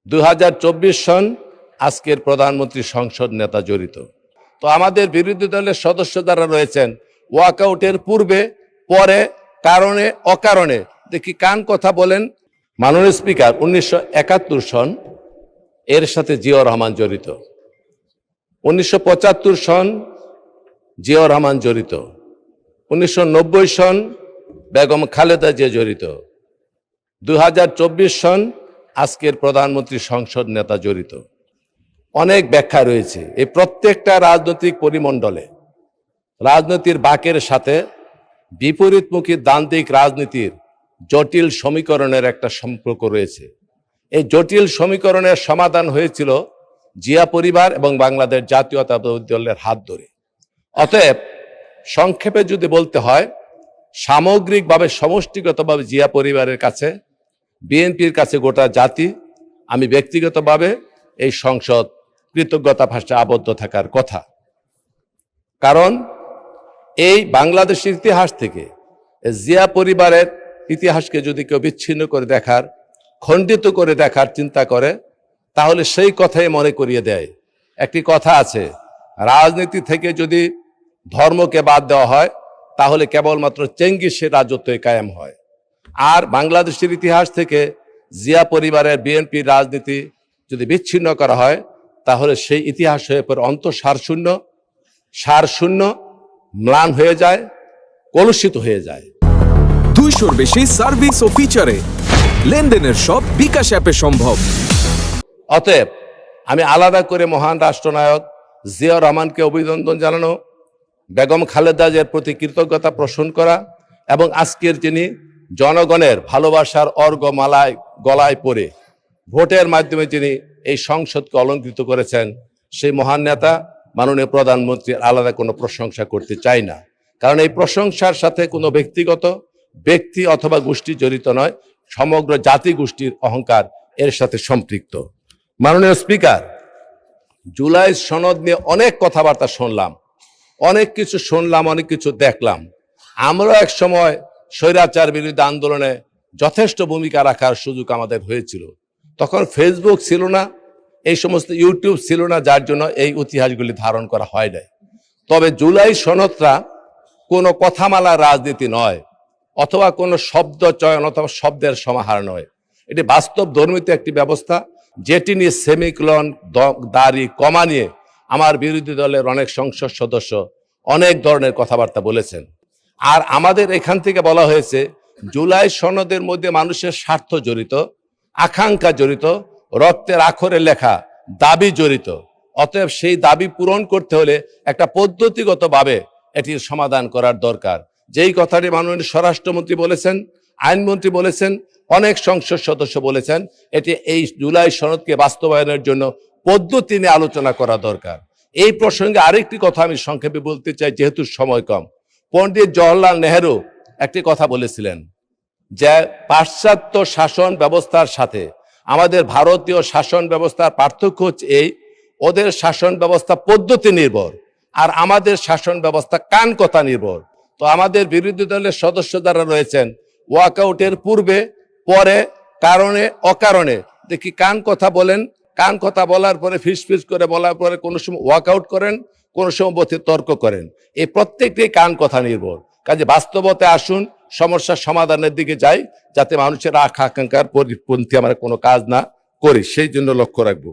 2024 সন আজকের প্রধানমন্ত্রী সংসদ নেতা জড়িত। তো আমাদের বিরোধী দলের সদস্য যারা রয়েছেন ওয়াকআউটের পূর্বে পরে কারণে অকারণে দেখি কান কথা বলেন। মাননীয় স্পিকার 1971 সন এর সাথে জিয়াউর রহমান জড়িত, 1975 সন জিয়াউর রহমান জড়িত, 1990 সন বেগম খালেদা জিয়া জড়িত, 2024 সন আজকের প্রধানমন্ত্রী সংসদ নেতা জড়িত। অনেক ব্যাখ্যা রয়েছে। এই প্রত্যেকটা রাজনৈতিক পরিমণ্ডলে রাজনীতির বাঁকের সাথে বিপরীতমুখী দ্বান্দ্বিক রাজনীতির জটিল সমীকরণের একটা সম্পর্ক রয়েছে। এই জটিল সমীকরণের সমাধান হয়েছিল জিয়া পরিবার এবং বাংলাদেশ জাতীয়তাবাদী দলের হাত ধরে। অতএব সংক্ষেপে যদি বলতে হয়, সামগ্রিকভাবে সমষ্টিগতভাবে জিয়া পরিবারের কাছে, বিএনপির কাছে গোটা জাতি, আমি ব্যক্তিগতভাবে এই সংসদ কৃতজ্ঞতা ভাষায় আবদ্ধ থাকার কথা। কারণ এই বাংলাদেশের ইতিহাস থেকে জিয়া পরিবারের ইতিহাসকে যদি কেউ বিচ্ছিন্ন করে দেখার, খণ্ডিত করে দেখার চিন্তা করে, তাহলে সেই কথাই মনে করিয়ে দেয়। একটি কথা আছে, রাজনীতি থেকে যদি ধর্মকে বাদ দেওয়া হয় তাহলে কেবলমাত্র চেঙ্গিসের রাজত্বই কায়েম হয়। আর বাংলাদেশের ইতিহাস থেকে জিয়া পরিবারের বিএনপির রাজনীতি যদি বিচ্ছিন্ন করা হয় তাহলে সেই ইতিহাস হয়ে পড়ে অন্তঃসারশূন্য, সারশূন্য, ম্লান হয়ে যায়, কলুষিত হয়ে যায়। 200-র বেশি সার্ভিস ও ফিচারে লেনদেনের সব বিকাশ অ্যাপে সম্ভব। অতএব আমি আলাদা করে মহান রাষ্ট্রনায়ক জিয়াউর রহমানকে অভিনন্দন জানানো, বেগম খালেদা জিয়ার প্রতি কৃতজ্ঞতা পোষণ করা এবং আজকের যিনি জনগণের ভালোবাসার অর্ঘ্যমালায় গলায় পড়ে ভোটের মাধ্যমে যিনি এই সংসদকে অলঙ্কৃত করেছেন, সেই মহান নেতা মাননীয় প্রধানমন্ত্রীর আলাদা কোনো প্রশংসা করতে চাই না। কারণ এই প্রশংসার সাথে কোনো ব্যক্তিগত ব্যক্তি অথবা গোষ্ঠী জড়িত নয়, সমগ্র জাতি গোষ্ঠীর অহংকার এর সাথে সম্পৃক্ত। মাননীয় স্পিকার, জুলাই সনদ নিয়ে অনেক কথাবার্তা শুনলাম, অনেক কিছু শুনলাম, অনেক কিছু দেখলাম। আমরা এক সময় স্বৈরাচার বিরোধী আন্দোলনে যথেষ্ট ভূমিকা রাখার সুযোগ আমাদের হয়েছিল। তখন ফেসবুক ছিল না, এই সমস্ত ইউটিউব ছিল না, যার জন্য এই ইতিহাসগুলি ধারণ করা হয় নাই। তবে জুলাই সনদটা কোনো কথামালা রাজনীতি নয়, অথবা কোনো শব্দ চয়ন অথবা শব্দের সমাহার নয়। এটি বাস্তব ধর্মিত একটি ব্যবস্থা, যেটি নিয়ে সেমিকলন, দাড়ি, কমা নিয়ে আমার বিরোধী দলের অনেক সংসদ সদস্য অনেক ধরনের কথাবার্তা বলেছেন। আর আমাদের এখান থেকে বলা হয়েছে জুলাই সনদের মধ্যে মানুষের স্বার্থ জড়িত, আকাঙ্ক্ষা জড়িত, রক্তের আখরে লেখা দাবি জড়িত। অতএব সেই দাবি পূরণ করতে হলে একটা পদ্ধতিগতভাবে এটির সমাধান করার দরকার। যেই কথাটি মাননীয় স্বরাষ্ট্রমন্ত্রী বলেছেন, আইনমন্ত্রী বলেছেন, অনেক সংসদ সদস্য বলেছেন, এটি এই জুলাই সনদকে বাস্তবায়নের জন্য পদ্ধতি নিয়ে আলোচনা করা দরকার। এই প্রসঙ্গে আরেকটি কথা আমি সংক্ষেপে বলতে চাই, যেহেতু সময় কম। পণ্ডিত জওহরলাল নেহেরু একটি কথা বলেছিলেন যে পাশ্চাত্য শাসন ব্যবস্থার সাথে আমাদের ভারতীয় শাসন ব্যবস্থার পার্থক্য হচ্ছে এই, ওদের শাসন ব্যবস্থা পদ্ধতি নির্ভর আর আমাদের শাসন ব্যবস্থা কান কথা নির্ভর। তো আমাদের বিরোধী দলের সদস্য যারা রয়েছেন ওয়াকআউটের পূর্বে পরে কারণে অকারণে দেখি কান কথা বলেন, কান কথা বলার পরে ফিসফিস করে বলার পরে কোনো সময় ওয়াকআউট করেন, কোনো সময় তর্ক করেন। এই প্রত্যেকটি কান কথা নির্ভর। কাজে বাস্তবতে আসুন, সমস্যার সমাধানের দিকে যাই, যাতে মানুষের আকাঙ্ক্ষার পরিপন্থী আমরা কোনো কাজ না করি, সেই জন্য লক্ষ্য রাখবো।